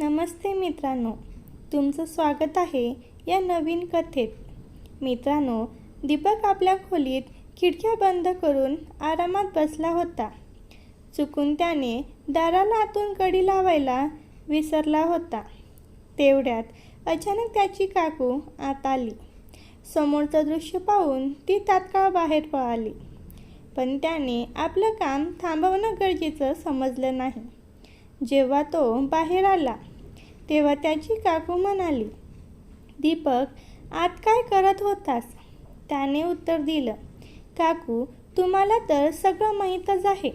नमस्ते मित्रांनो, तुमचं स्वागत आहे या नवीन कथेत. मित्रांनो, दीपक आपल्या खोलीत खिडक्या बंद करून आरामात बसला होता. चुकून त्याने दाराला आतून कडी लावायला विसरला होता. तेवढ्यात अचानक त्याची काकू आत आली. समोरचं दृश्य पाहून ती तात्काळ बाहेर पळाली. पण त्याने आपलं काम थांबवणं गरजेचं समजलं नाही. जेव्हा तो बाहेर आला तेव्हा त्याची काकू म्हणाली, "दीपक, आत काय करत होतास?" त्याने उत्तर दिलं, "काकू, तुम्हाला तर सगळं माहीतच आहे.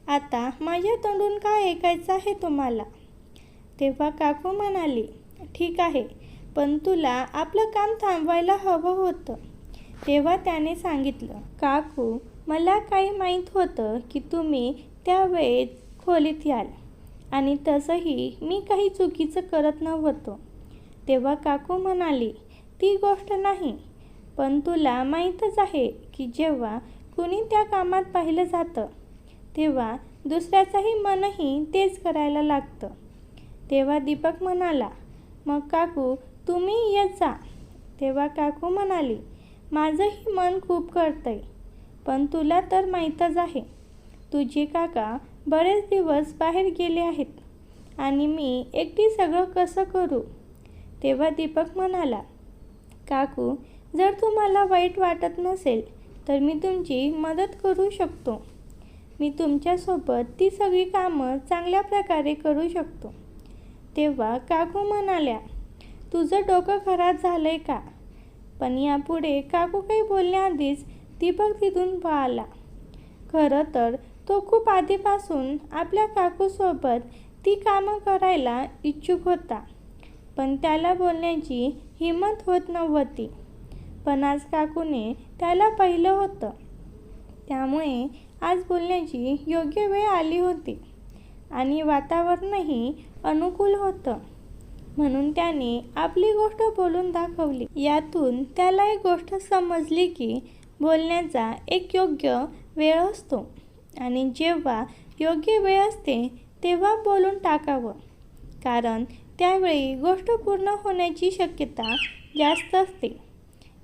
आता माझ्या तोंडून काय ऐकायचं आहे तुम्हाला?" तेव्हा काकू म्हणाली, "ठीक आहे, पण तुला आपलं काम थांबवायला हवं होतं." तेव्हा त्याने सांगितलं, "काकू, मला काही माहीत होतं की तुम्ही त्यावेळेस खोलीत याल आणि तसंही मी काही चुकीचं करत नव्हतो." तेव्हा काकू म्हणाली, "ती गोष्ट नाही, पण तुला माहीतच आहे की जेव्हा कुणी त्या कामात पाहिलं जातं तेव्हा दुसऱ्याचंही मनही तेच करायला लागतं." तेव्हा दीपक म्हणाला, "मग काकू, तुम्ही येत जा." तेव्हा काकू म्हणाली, "माझंही मन खूप करतंय, पण तुला तर माहीतच आहे, तुझे काका बरेच दिवस बाहेर गेले आहेत आणि मी एकटी सगळं कसं करू?" तेव्हा दीपक म्हणाला, "काकू, जर तुम्हाला वाईट वाटत नसेल तर मी तुमची मदत करू शकतो. मी तुमच्यासोबत ती सगळी कामं चांगल्या प्रकारे करू शकतो." तेव्हा काकू म्हणाल्या, "तुझं डोकं खराब झालंय का?" पण यापुढे काकू काही बोलण्याआधीच दीपक तिथून पळाला. खरं तर तो खूप आधीपासून आपल्या काकूसोबत ती कामं करायला इच्छुक होता, पण त्याला बोलण्याची हिंमत होत नव्हती. पण आज काकूने त्याला पाहिलं होतं, त्यामुळे आज बोलण्याची योग्य वेळ आली होती आणि वातावरणही अनुकूल होतं. म्हणून त्याने आपली गोष्ट बोलून दाखवली. यातून त्याला एक गोष्ट समजली की बोलण्याचा एक योग्य वेळ असतो आणि जेव्हा योग्य वेळ असते तेव्हा बोलून टाकावं, कारण त्यावेळी गोष्ट पूर्ण होण्याची शक्यता जास्त असते.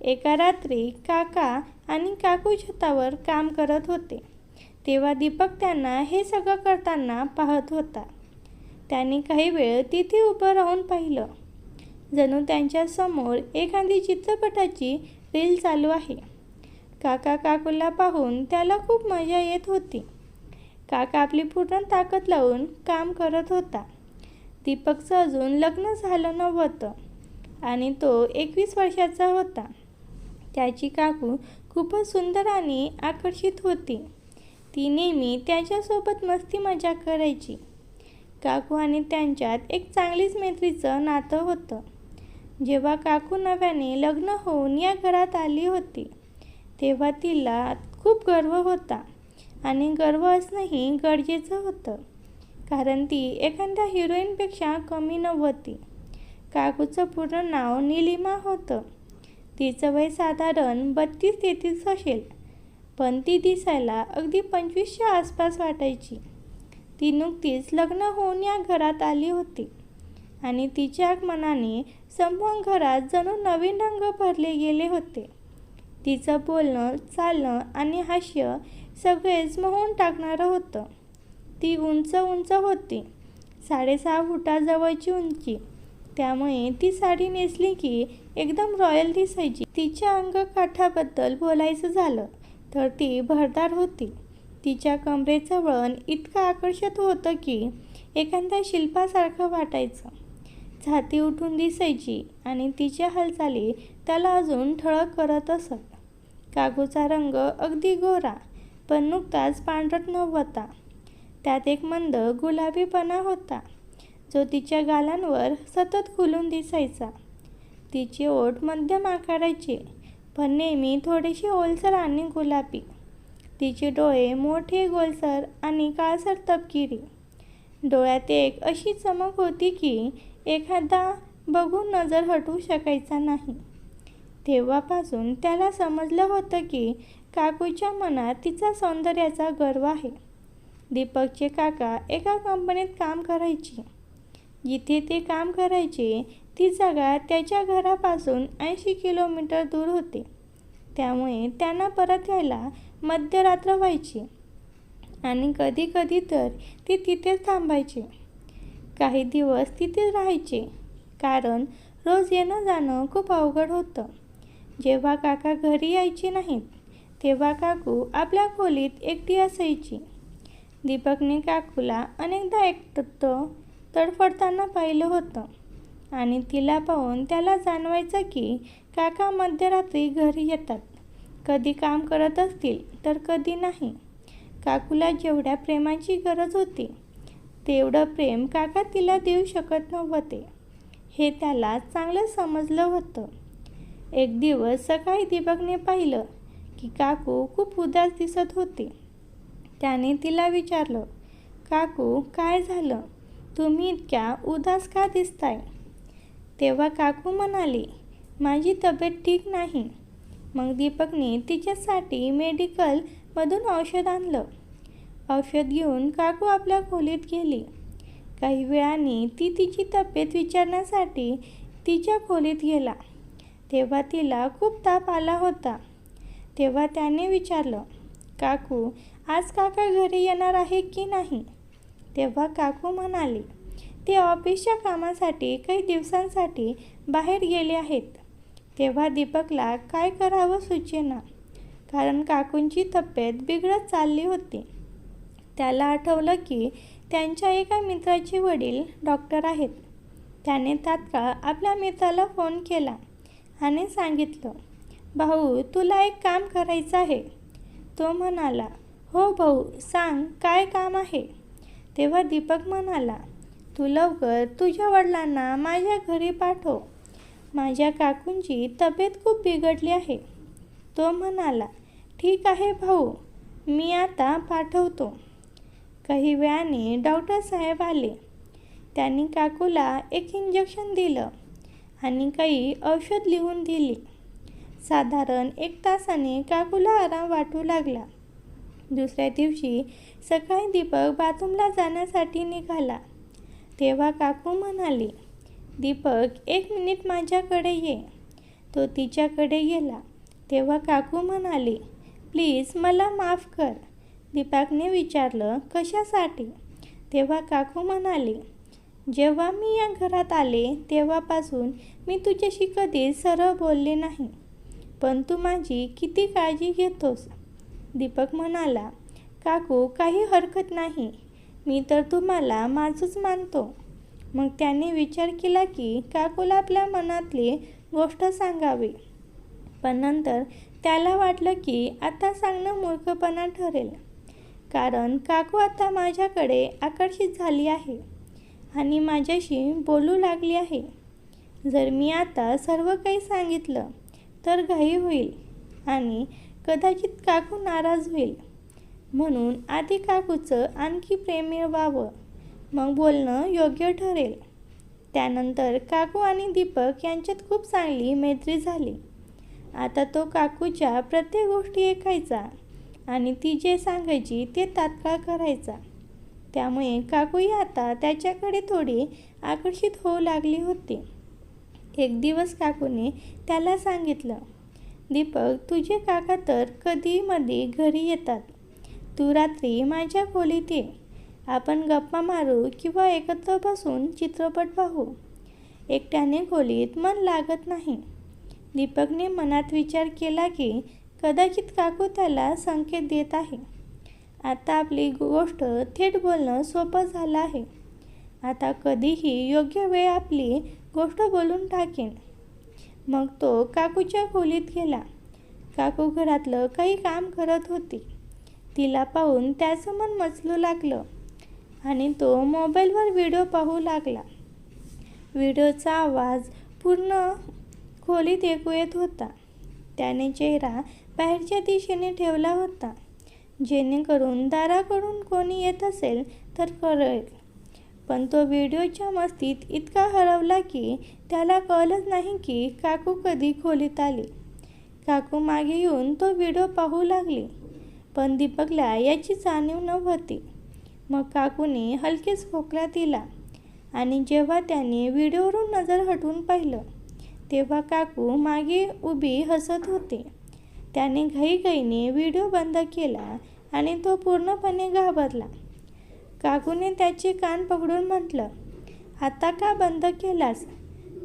एका रात्री काका आणि काकू छतावर काम करत होते. तेव्हा दीपक त्यांना हे सगळं करताना पाहत होता. त्याने काही वेळ तिथे उभं राहून पाहिलं, जणू त्यांच्यासमोर एखादी चित्रपटाची रील चालू आहे. काका काकूला पाहून त्याला खूप मजा येत होती. काका आपली पूर्ण ताकद लावून काम करत होता. दीपकचं अजून लग्न झालं नव्हतं आणि तो 21 वर्षाचा होता. त्याची काकू खूपच सुंदर आणि आकर्षित होती. ती नेहमी त्याच्यासोबत मस्ती मजा करायची. काकू आणि त्यांच्यात एक चांगलीच मैत्रीचं नातं होतं. जेव्हा काकू नव्याने लग्न होऊन या घरात आली होती तेव्हा तिला खूप गर्व होता आणि गर्व असणंही गरजेचं होतं, कारण ती एखाद्या हिरोईनपेक्षा कमी नव्हती. काकूचं पूर्ण नाव नीलिमा होतं. तिचं वय साधारण 32-33 असेल, पण ती दिसायला अगदी 25च्या आसपास वाटायची. ती नुकतीच लग्न होऊन या घरात आली होती आणि तिच्या आगमनाने संपूर्ण घरात जणू नवीन रंग भरले गेले होते. तिचं बोलणं, चालणं आणि हास्य सगळेच मोहून टाकणारं होतं. ती उंच होती, 6.5 फुटाजवळची उंची, त्यामुळे ती साडी नेसली की एकदम रॉयल दिसायची. तिच्या अंगकाठाबद्दल बोलायचं झालं तर ती भरदार होती. तिच्या कमरेचं वळण इतकं आकर्षक होतं की एखाद्या शिल्पासारखं वाटायचं. छाती उठून दिसायची आणि तिच्या हालचाली त्याला अजून ठळक करत असत. काकूचा रंग अगदी गोरा, पण नुकताच पांढरट नव्हता. त्यात एक मंद गुलाबीपणा होता, जो तिच्या गालांवर सतत खुलून दिसायचा. तिचे ओठ मध्यम आकाराचे, पण नेहमी थोडेसे ओलसर आणि गुलाबी. तिचे डोळे मोठे, गोलसर आणि काळसर तपकिरी. डोळ्यात एक अशी चमक होती की एखादा बघून नजर हटवू शकायचा नाही. तेव्हापासून त्याला समजलं होतं की काकूच्या मनात तिचा सौंदर्याचा गर्व आहे. दीपकचे काका एका कंपनीत काम करायचे. जिथे ते काम करायचे ती जागा त्याच्या घरापासून 80 किलोमीटर दूर होती. त्यामुळे त्यांना परत यायला मध्यरात्र व्हायची आणि कधीकधी तर ते तिथेच थांबायचे. काही दिवस तिथेच राहायचे, कारण रोज येणं जाणं खूप अवघड होतं. जेव्हा काका घरी यायचे नाहीत तेव्हा काकू आपल्या खोलीत एकटी असायची. दीपकने काकूला अनेकदा एकटं तडफडताना पाहिलं होतं आणि तिला पाहून त्याला जाणवायचं की काका मध्यरात्री घरी येतात. कधी काम करत असतील तर कधी नाही. काकूला जेवढ्या प्रेमाची गरज होती तेवढं प्रेम काका तिला देऊ शकत नव्हते, हे त्याला चांगलं समजलं होतं. एक दिवस सकाळी दीपकने पाहिलं की काकू खूप उदास दिसत होती. त्याने तिला विचारलं, काकू काय झालं? तुम्ही इतक्या उदास का दिसताय? तेव्हा काकू म्हणाली, माझी तब्येत ठीक नाही. मग दीपकने तिच्यासाठी मेडिकलमधून औषध आणलं. औषध घेऊन काकू आपल्या खोलीत गेली. काही वेळाने ती तिची तब्येत विचारण्यासाठी तिच्या खोलीत गेला. तेव्हा तिला खूप ताप आला होता. तेव्हा त्याने विचारलं, काकू आज काका घरी येणार आहे की नाही? तेव्हा काकू म्हणाली, ते ऑफिसच्या कामासाठी काही दिवसांसाठी बाहेर गेले आहेत. तेव्हा दीपकला काय करावं सुचेना, कारण काकूंची तब्येत बिघडत चालली होती. त्याला आठवलं की त्यांच्या एका मित्राचे वडील डॉक्टर आहेत. त्याने तात्काळ आपल्या मित्राला फोन केला आणि सांगितलं, भाऊ तुला एक काम करायचं आहे. तो म्हणाला, हो भाऊ सांग, काय काम आहे? तेव्हा दीपक म्हणाला, तू लवकर तुझ्या वडिलांना माझ्या घरी पाठव. माझ्या काकूंची तब्येत खूप बिघडली आहे. तो म्हणाला, ठीक आहे भाऊ, मी आता पाठवतो. काही वेळाने डॉक्टर साहेब आले. त्यांनी काकूला एक इंजेक्शन दिलं आणि काही औषध लिहून दिली. साधारण 1 तासाने काकूला आराम वाटू लागला. दुसऱ्या दिवशी सकाळी दीपक बाथरूमला जाण्यासाठी निघाला. तेव्हा काकू म्हणाली, दीपक 1 मिनिट माझ्याकडे ये. तो तिच्याकडे गेला. तेव्हा काकू म्हणाली, प्लीज मला माफ कर. दीपकने विचारलं, कशासाठी? तेव्हा काकू म्हणाली, जेव्हा मी या घरात आले तेव्हापासून मी तुझ्याशी कधी सरळ बोलले नाही, पण तू माझी किती काळजी घेतोस. दीपक म्हणाला, काकू काही हरकत नाही, मी तर तुम्हाला माझंच मानतो. मग त्याने विचार केला की काकूला आपल्या मनातली गोष्ट सांगावी, पण नंतर त्याला वाटलं की आता सांगणं मूर्खपणा ठरेल, कारण काकू आता माझ्याकडे आकर्षित झाली आहे आणि माझ्याशी बोलू लागली आहे. जर मी आता सर्व काही सांगितलं तर घाई होईल आणि कदाचित काकू नाराज होईल. म्हणून आधी काकूचं आणखी प्रेम मिळवावं, मग बोलणं योग्य ठरेल. त्यानंतर काकू आणि दीपक यांच्यात खूप चांगली मैत्री झाली. आता तो काकूच्या प्रत्येक गोष्टी ऐकायचा आणि ती जे सांगायची ते तात्काळ करायचा. त्यामुळे काकूही आता त्याच्याकडे थोडी आकर्षित होऊ लागली होती. एक दिवस काकूने त्याला सांगितलं, दीपक तुझे काका तर कधीमधी घरी येतात. तू रात्री माझ्या खोलीत ये. आपण गप्पा मारू किंवा एकत्र बसून चित्रपट पाहू. एकट्याने खोलीत मन लागत नाही. दीपकने मनात विचार केला की कदाचित काकू त्याला संकेत देत आहे. आता आपली गोष्ट थेट बोलणं सोपं झालं आहे. आता कधीही योग्य वेळ आपली गोष्ट बोलून टाकेन. मग तो काकूच्या खोलीत गेला. काकू घरातलं काही काम करत होती. तिला पाहून त्याचं मन मचलू लागलं आणि तो मोबाईलवर व्हिडिओ पाहू लागला. व्हिडिओचा आवाज पूर्ण खोलीत ऐकू येत होता. त्याने चेहरा बाहेरच्या दिशेने ठेवला होता, जेणेकरून दाराकडून कोणी येत असेल तर कळेल. पण तो व्हिडिओच्या मस्तीत इतका हरवला की त्याला कळलंच नाही की काकू कधी खोलीत आली. काकू मागे येऊन तो व्हिडिओ पाहू लागली, पण दीपकला याची जाणीव नव्हती. मग काकूने हलकेच खोकला दिला आणि जेव्हा त्याने व्हिडिओवरून नजर हटवून पाहिलं तेव्हा काकू मागे उभी हसत होते. त्याने घाईघाईने व्हिडिओ बंद केला आणि तो पूर्णपणे घाबरला. काकूने त्याचे कान पकडून म्हटलं, आता का बंद केलास?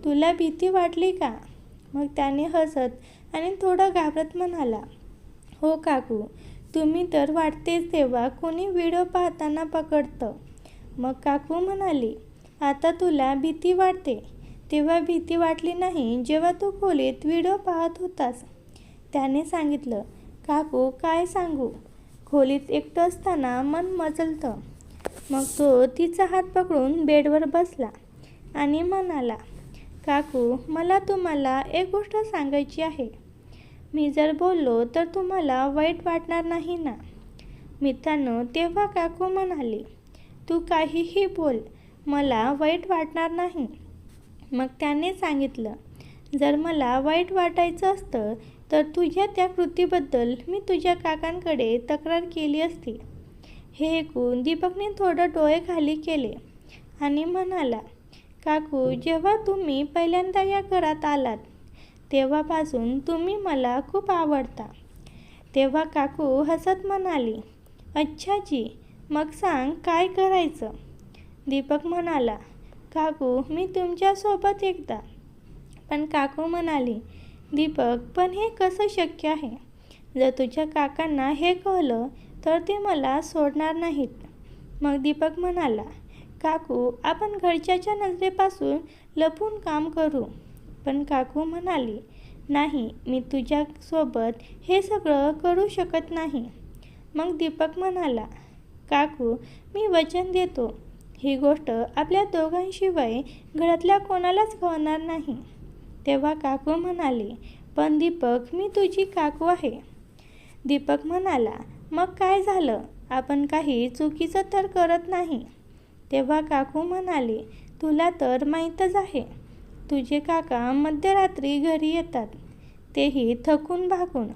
तुला भीती वाटली का? मग त्याने हसत आणि थोडं घाबरत म्हणाला, हो काकू, तुम्ही तर वाटतेच तेव्हा कोणी व्हिडिओ पाहताना पकडतं. मग काकू म्हणाली, आता तुला भीती वाटते, तेव्हा भीती वाटली नाही जेव्हा तू खोलीत व्हिडिओ पाहत होतास. त्याने सांगितलं, काकू काय सांगू, खोलीत एकटं असताना मन मचलतं. मग तो तिचा हात पकडून बेडवर बसला आणि म्हणाला, काकू मला तुम्हाला एक गोष्ट सांगायची आहे. मी जर बोललो तर तुम्हाला वाईट वाटणार नाही ना? मित्रांनो, तेव्हा काकू म्हणाली, तू काहीही बोल, मला वाईट वाटणार नाही. मग त्याने सांगितलं, जर मला वाईट वाटायचं असतं तर तुझ्या त्या कृतीबद्दल मी तुझ्या काकांकडे तक्रार केली असती. हे ऐकून दीपकने थोडं डोळे खाली केले आणि म्हणाला, काकू जेव्हा तुम्ही पहिल्यांदा या घरात आलात तेव्हापासून तुम्ही मला खूप आवडता. तेव्हा काकू हसत म्हणाली, अच्छा जी, मग सांग काय करायचं? दीपक म्हणाला, काकू मी तुमच्यासोबत एकदा. पण काकू म्हणाली, दीपक पण हे कसं शक्य आहे? जर तुझ्या काकांना हे कळलं तर ते मला सोडणार नाहीत. मग दीपक म्हणाला, काकू आपण घरच्याच्या नजरेपासून लपून काम करू. पण काकू म्हणाली, नाही, मी तुझ्यासोबत हे सगळं करू शकत नाही. मग दीपक म्हणाला, काकू मी वचन देतो, ही गोष्ट आपल्या दोघांशिवाय घरातल्या कोणालाच कळणार नाही. तेव्हा काकू म्हणाली, पण दीपक मी तुझी काकू आहे. दीपक म्हणाला, मग काय झालं? आपण काही चुकीचं तर करत नाही. तेव्हा काकू म्हणाली, तुला तर माहीतच आहे, तुझे काका मध्यरात्री घरी येतात, तेही थकून भागून.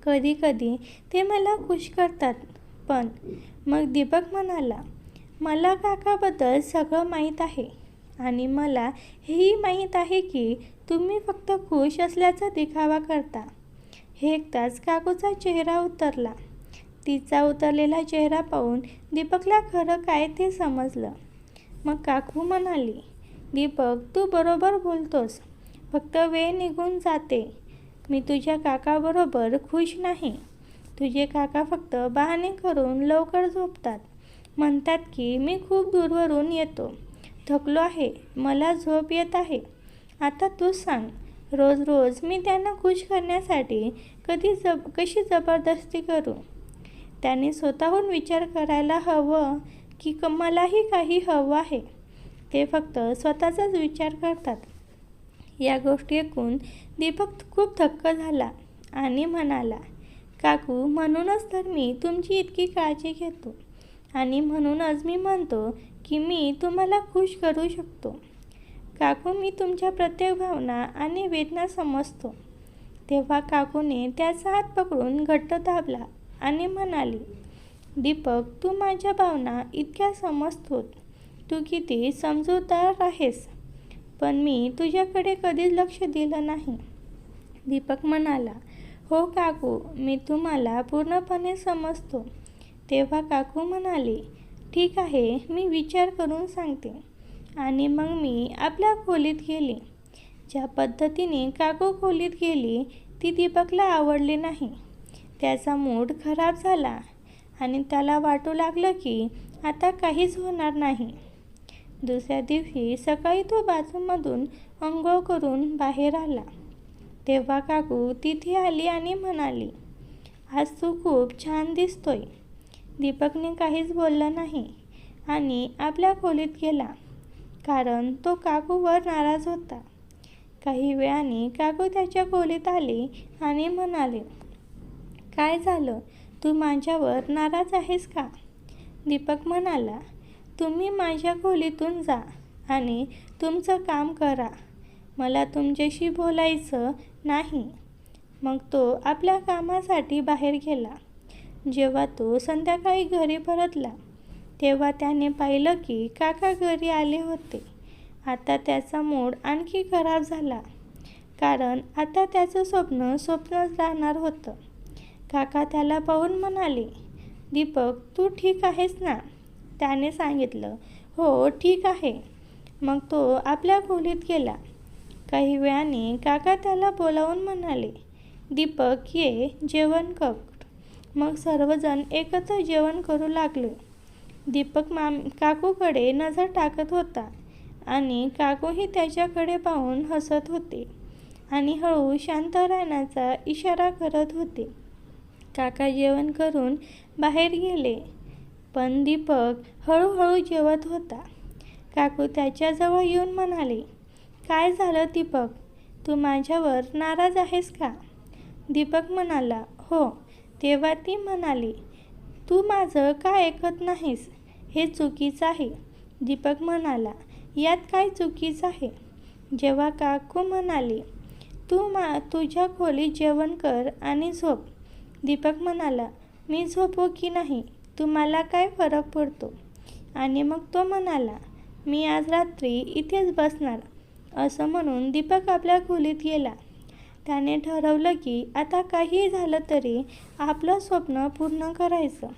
कधी कधी ते मला खुश करतात पण. मग दीपक म्हणाला, मला काकाबद्दल सगळं माहीत आहे आणि मला हेही माहीत आहे की तुम्ही फक्त खुश असल्याचा दिखावा करता. हे ऐकताच काकूचा चेहरा उतरला. तिचा उतरलेला चेहरा पाहून दीपकला खरं काय ते समजलं. मग काकू म्हणाली, दीपक तू बरोबर बोलतोस, फक्त वेळ निघून जाते. मी तुझ्या काकाबरोबर खुश नाही. तुझे काका फक्त बहाणे करून लवकर झोपतात. म्हणतात की मी खूप दूरवरून येतो, थकलो आहे, मला झोप येत आहे. आता तूच सांग, रोज रोज मी त्यांना खुश करण्यासाठी कशी जबरदस्ती करू? त्याने स्वतःहून विचार करायला हवं की मलाही काही हवं आहे. ते फक्त स्वतःचाच विचार करतात. या गोष्टी ऐकून दीपक खूप थक्क झाला आणि म्हणाला, काकू म्हणूनच तर मी तुमची इतकी काळजी घेतो आणि म्हणूनच मी म्हणतो की मी तुम्हाला खुश करू शकतो. काकू मी तुमच्या प्रत्येक भावना आणि वेदना समजतो. तेव्हा काकूने त्याचा हात पकडून घट्ट दाबला आणि म्हणाली, दीपक तू माझ्या भावना इतक्या समजतोस, तू किती समजूतदार आहेस. पण मी तुझ्याकडे कधीच लक्ष दिलं नाही. दीपक म्हणाला, हो काकू, मी तुम्हाला पूर्णपणे समजतो. तेव्हा काकू म्हणाली, ठीक आहे, मी विचार करून सांगते. आणि मग मी आपल्या खोलीत गेली. ज्या पद्धतीने काकू खोलीत गेली ती दीपकला आवडली नाही. त्याचा मूड खराब झाला आणि त्याला वाटू लागलं की आता काहीच होणार नाही. दुसऱ्या दिवशी सकाळी तो बाथरूममधून अंघोळ करून बाहेर आला. तेव्हा काकू तिथे आली आणि म्हणाली, आज तू खूप छान दिसतोय. दीपकने काहीच बोललं नाही आणि आपल्या खोलीत गेला, कारण तो काकूवर नाराज होता. काही वेळाने काकू त्याच्या खोलीत आली आणि म्हणाले, काय झालं, तू माझ्यावर नाराज आहेस का? दीपक म्हणाला, तुम्ही माझ्या खोलीतून जा आणि तुमचं काम करा, मला तुमच्याशी बोलायचं नाही. मग तो आपल्या कामासाठी बाहेर गेला. जेव्हा तो संध्याकाळी घरी परतला तेव्हा त्याने पाहिलं की काका घरी आले होते. आता त्याचा मूड आणखी खराब झाला, कारण आता त्याचं स्वप्न स्वप्नच राहणार होतं. काका त्याला पाहून म्हणाले, दीपक, तू ठीक आहेस ना? त्याने सांगितलं, हो ठीक आहे. मग तो आपल्या खोलीत गेला. काही वेळाने काका त्याला बोलावून म्हणाले, दीपक ये, जेवण कर. मग सर्वजण एकत्र जेवण करू लागले. दीपक काकूकडे नजर टाकत होता आणि काकूही त्याच्याकडे पाहून हसत होते आणि हळू शांत राहण्याचा इशारा करत होते. काका जेवण करून बाहेर गेले, पण दीपक हळूहळू जेवत होता. काकू त्याच्याजवळ येऊन म्हणाले, काय झालं दीपक, तू माझ्यावर नाराज आहेस का? दीपक म्हणाला, हो. तेव्हा ती म्हणाली, तू माझं का ऐकत नाहीस? हे चुकीचं आहे. दीपक म्हणाला, यात काय चुकीचं आहे? जेव्हा काकू म्हणाली, तुझ्या खोलीत जेवण कर आणि झोप. दीपक म्हणाला, मी झोपू की नाही, तुम्हाला काय फरक पडतो? आणि मग तो म्हणाला, मी आज रात्री इथेच बसणार. असं म्हणून दीपक आपल्या खोलीत गेला. त्याने ठरवलं की आता काहीही झालं तरी आपलं स्वप्न पूर्ण करायचं.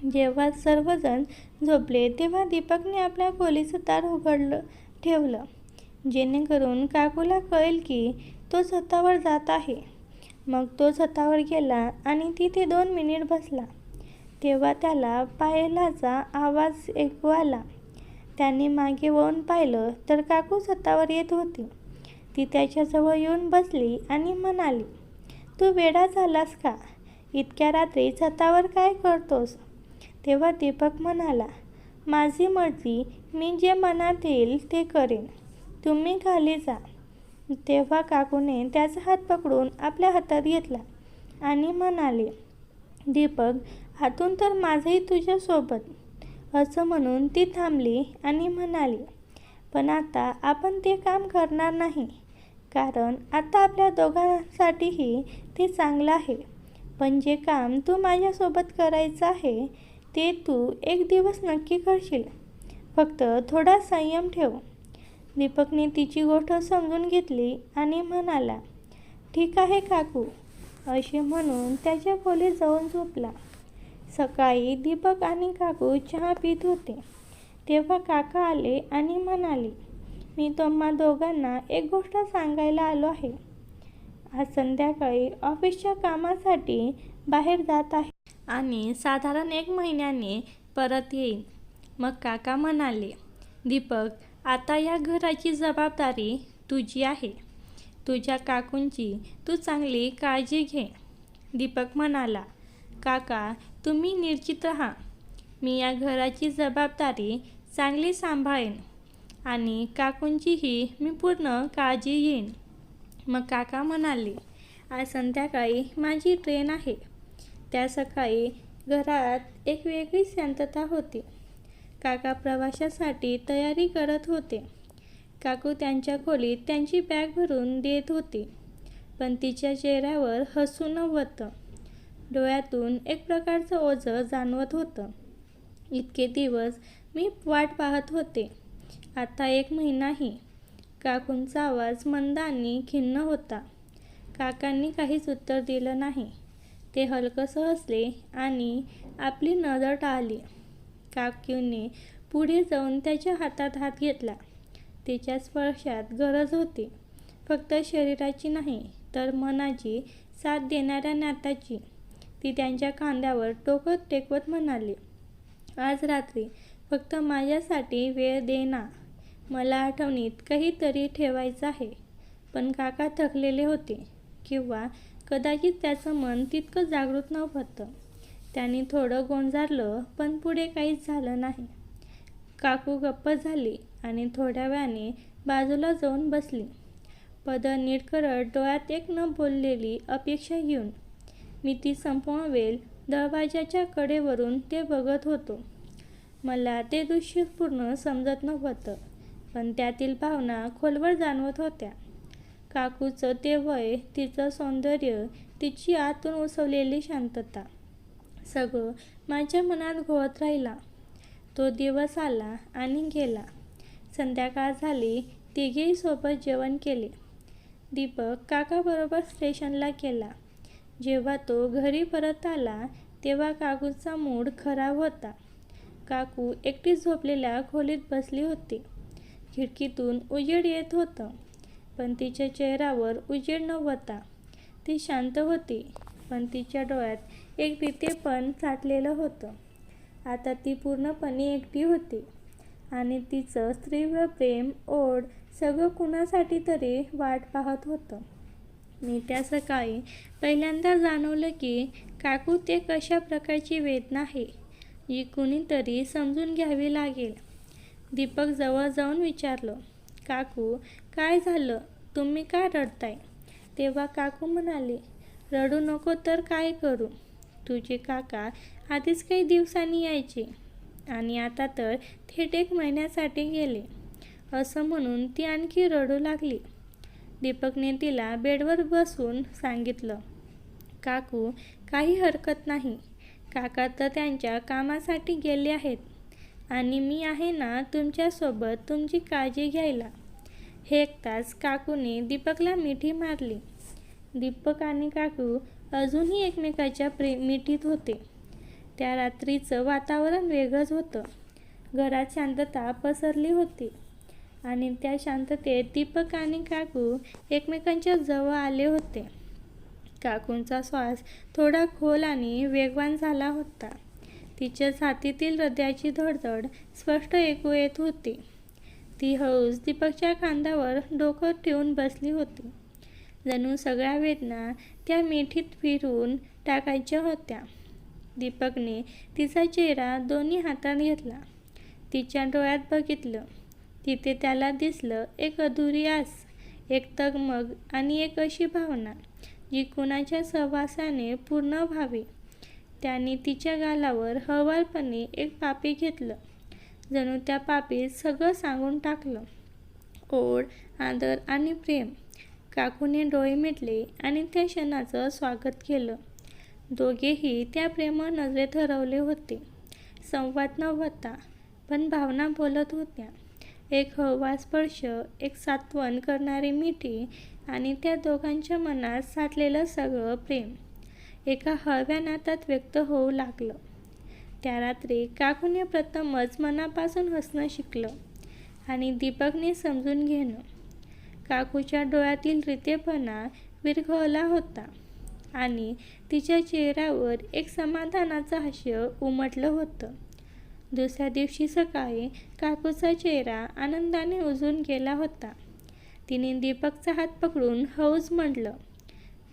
जेव्हा सर्वजण झोपले तेव्हा दीपकने आपल्या खोलीचं दार उघडलं ठेवलं, जेणेकरून काकूला कळेल की तो छतावर जात आहे. मग तो छतावर गेला आणि तिथे 2 मिनिट बसला. तेव्हा त्याला पायलाचा आवाज ऐकू आला. त्याने मागे वळून पाहिलं तर काकू छतावर येत होती. ती त्याच्याजवळ येऊन बसली आणि म्हणाली, तू वेडा झालास का? इतक्या रात्री छतावर काय करतोस? तेव्हा दीपक म्हणाला, माझी मर्जी, मी जे मनात येईल ते करेन. तुम्ही खाली जा. तेव्हा काकूने त्याचा हात पकडून आपल्या हातात घेतला आणि म्हणाले, दीपक, आतून तर माझंही तुझ्यासोबत. असं म्हणून ती थांबली आणि म्हणाली, पण आता आपण ते काम करणार नाही, कारण आता आपल्या दोघांसाठीही ते चांगलं आहे. पण जे काम तू माझ्यासोबत करायचं आहे ते तू एक दिवस नक्की करशील. फक्त थोडा संयम ठेव. दीपकने तिची गोष्ट समजून घेतली आणि म्हणाला, ठीक आहे काकू. असे म्हणून त्याच्या खोलीत जाऊन झोपला. सकाळी दीपक आणि काकू चहा पीत होते. तेव्हा काका आले आणि म्हणाले, मी तुम्हा दोघांना एक गोष्ट सांगायला आलो आहे. आज संध्याकाळी ऑफिसच्या कामासाठी बाहेर जात आहे आणि साधारण 1 महिन्याने परत येईन. मग काका म्हणाले, दीपक, आता या घराची जबाबदारी तुझी आहे. तुझ्या काकूंची तू चांगली काळजी घे. दीपक म्हणाला, काका, तुम्ही निश्चित राहा. मी या घराची जबाबदारी चांगली सांभाळेन आणि काकूंचीही मी पूर्ण काळजी घेईन. मग काका म्हणाले, आज संध्याकाळी माझी ट्रेन आहे. त्या सकाळी घरात एक वेगळी शांतता होती. काका प्रवासासाठी तयारी करत होते. काकू त्यांच्या खोलीत त्यांची बॅग भरून देत होती, पण तिच्या चेहऱ्यावर हसू नव्हतं. डोळ्यातून एक प्रकारचं ओझं जाणवत होतं. इतके दिवस मी वाट पाहत होते, आता 1 महिनाही. काकूंचा आवाज मंद आणि खिन्न होता. काकांनी काहीच उत्तर दिलं नाही. ते हलकसं हसले आणि आपली नजर टाळली. काकूने पुढे जाऊन त्याच्या हातात हात घेतला. तिच्या स्पर्शात गरज होती, फक्त शरीराची नाही तर मनाची साथ देणाऱ्या नात्याची. ती त्यांच्या खांद्यावर डोकं टेकवत म्हणाली, आज रात्री फक्त माझ्यासाठी वेळ दे ना. मला आठवणीत काहीतरी ठेवायचं आहे. पण काका थकलेले होते किंवा कदाचित त्याचं मन तितकं जागृत नव्हतं. त्यांनी थोडं गोंजारलं, पण पुढे काहीच झालं नाही. काकू गप्प झाली आणि थोड्या वेळाने बाजूला जाऊन बसली. पदर नीट करत, डोळ्यात एक न बोललेली अपेक्षा घेऊन. मी ती संपूर्ण वेळ दरवाजाच्या कडेवरून ते बघत होतो. मला ते दृश्य पूर्ण समजत नव्हतं, पण त्यातील भावना खोलवर जाणवत होत्या. काकूचं ते वय, तिचं सौंदर्य, तिची आतून उसवलेली शांतता, सगळं माझ्या मनात घोळत राहिलं. तो दिवस आला आणि गेला. संध्याकाळ झाली. तिघेही सोबत जेवण केले. दीपक काकाबरोबर स्टेशनला गेला. जेव्हा तो घरी परत आला तेव्हा काकूचा मूड खराब होता. काकू एकटी झोपलेल्या खोलीत बसली होती. खिडकीतून उजेड येत होतं, पण तिच्या चेहऱ्यावर उजेड नव्हता. ती शांत होती, पण तिच्या डोळ्यात एक रितेपण साठलेलं होतं. आता ती पूर्णपणे एकटी होती आणि तिचं तीव्र प्रेम, ओढ सगळं कुणासाठी तरी वाट पाहत होतं. मी त्या सकाळी पहिल्यांदा जाणवलं की काकूत एक अशा प्रकारची वेदना आहे जी कुणीतरी समजून घ्यावी लागेल. दीपक जवळ जाऊन विचारलं, काकू काय झालं? तुम्ही का रडताय? तेव्हा काकू म्हणाली, रडू नको तर काय करू? तुझे काका आधीच काही दिवसांनी यायचे आणि आता तर थेट 1 महिन्यासाठी गेले. असं म्हणून ती आणखी रडू लागली. दीपकने तिला बेडवर बसून सांगितलं, काकू काही हरकत नाही. काका तर त्यांच्या कामासाठी गेले आहेत आणि मी आहे ना तुमच्यासोबत तुमची काळजी घ्यायला. हे ऐकताच काकूने दीपकला मिठी मारली. दीपक आणि काकू अजूनही एकमेकाच्या मिठीत होते. त्या रात्रीचं वातावरण वेगळंच होतं. घरात शांतता पसरली होती आणि त्या शांततेत दीपक आणि काकू एकमेकांच्या जवळ आले होते. काकूंचा श्वास थोडा खोल आणि वेगवान झाला होता. तिच्या छातीतील हृदयाची धडधड स्पष्ट ऐकू येत होती. ती हळूच दीपकच्या खांद्यावर डोकं ठेवून बसली होती. जणू सगळ्या वेदना त्या मिठीत फिरून टाकायच्या होत्या. दीपकने तिचा चेहरा दोन्ही हातात घेतला. तिच्या डोळ्यात बघितलं. तिथे त्याला दिसलं एक अधुरी आस, एक तगमग आणि एक अशी भावना जी कुणाच्या सहवासाने पूर्ण व्हावी. त्याने तिच्या गालावर हळुवारपणे एक पापी घेतलं. जणू त्या पापीत सगळं सांगून टाकलं. ओढ, आदर आणि प्रेम. काकूने डोळे मिटले आणि त्या क्षणाचं स्वागत केलं. दोघेही त्या प्रेमळ नजरेत हरवले होते. संवाद नव्हता, पण भावना बोलत होत्या. एक हळुवार स्पर्श, एक सांत्वन करणारी मिठी आणि त्या दोघांच्या मनात साठलेलं सगळं प्रेम एका हळव्या नातात व्यक्त होऊ लागलं. त्या रात्री काकूने प्रथमच मनापासून हसणं शिकलं आणि दीपकने समजून घेणं. काकूच्या डोळ्यातील रितेपणा विरघळला होता आणि तिच्या चेहऱ्यावर एक समाधानाचं हास्य उमटलं होतं. दुसऱ्या दिवशी सकाळी काकूचा चेहरा आनंदाने उजळून गेला होता. तिने दीपकचा हात पकडून हळूच म्हटलं,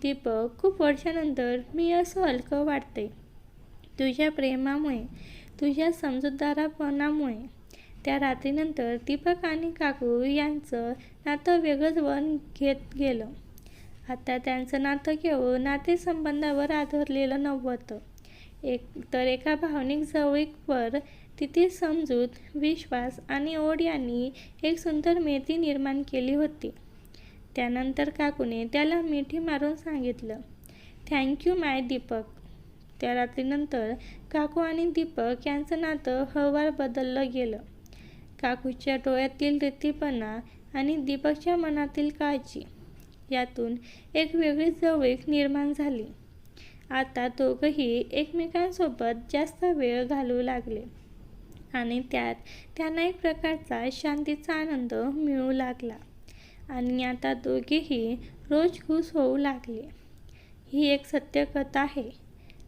दीपक, खूप वर्षानंतर मी असं हलकं वाटतंय. तुझ्या प्रेमामुळे, तुझ्या समजूतदारपणामुळे. त्या रात्रीनंतर दीपक आणि काकू यांचं नातं वेगळंच वळण घेत गेलं. आता त्यांचं नातं केवळ नातेसंबंधावर आधारलेलं नव्हतं, तर एका भावनिक जवळीकीवर. तिथे समजूत, विश्वास आणि ओढ यांनी एक सुंदर मैत्री निर्माण केली होती. त्यानंतर काकूने त्याला मिठी मारून सांगितलं, थँक्यू माय दीपक. त्या रात्रीनंतर काकू आणि दीपक यांचं नातं हळूवार बदललं गेलं. काकूच्या डोळ्यातील रितेपणा आणि दीपकच्या मनातील काळजी यातून एक वेगळी जवळीक निर्माण झाली. आता दोघंही एकमेकांसोबत जास्त वेळ घालवू लागले आणि त्यात त्यांना एक प्रकारचा शांतीचा आनंद मिळू लागला आणि आता दोघेही रोज खुश होऊ लागले. ही एक सत्यकथा आहे.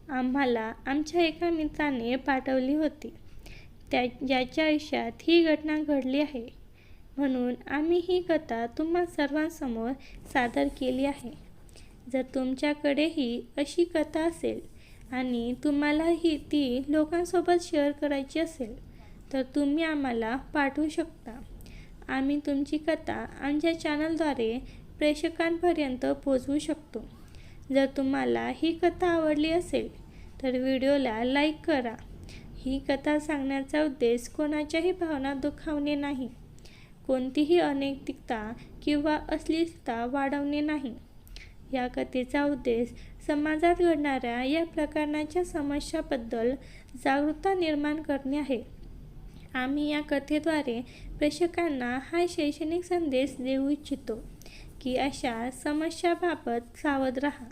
आम्हाला आमच्या एका मित्राने पाठवली होती, ज्याच्या आयुष्यात ही घटना घडली आहे. म्हणून आम्ही ही कथा तुम्हा सर्वांसमोर सादर केली आहे. जर तुमच्याकडेही अशी कथा असेल आणि तुम्हाला ती लोकांसोबत शेअर करायची असेल तर तुम्ही आम्हाला पाठवू शकता. आम्ही तुमची कथा आमच्या चॅनलद्वारे प्रेक्षकांपर्यंत पोहोचवू शकतो. जर तुम्हाला ही कथा आवडली असेल तर व्हिडिओला लाईक करा. ही कथा सांगण्याचा उद्देश कोणाच्याही भावना दुखावणे नाही, कोणतीही अनैतिकता किंवा अश्लीलता वाढवणे नाही. या कथेचा उद्देश समाजात घडणाऱ्या या प्रकारच्या समस्यांबद्दल जागरूकता निर्माण करणे आहे. आम्ही या कथेद्वारे प्रेक्षकांना हा शैक्षणिक संदेश देऊ इच्छितो की अशा समस्याबाबत सावध राहा,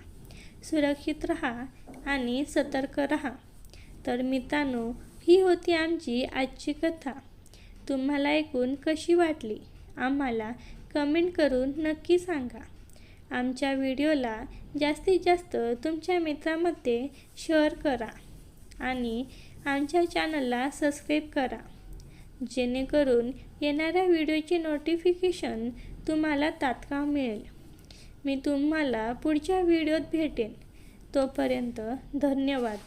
सुरक्षित राहा आणि सतर्क राहा. तर मित्रांनो, ही होती आमची आजची कथा. तुम्हाला ऐकून कशी वाटली आम्हाला कमेंट करून नक्की सांगा. आमच्या व्हिडिओला जास्तीत जास्त तुमच्या मित्रांमध्ये शेअर करा आणि आमच्या चॅनलला सबस्क्राईब करा, जेणेकरून येणाऱ्या व्हिडिओची नोटिफिकेशन तुम्हाला तात्काळ मिळेल. मी तुम्हाला पुढच्या व्हिडिओत भेटेन. तोपर्यंत धन्यवाद.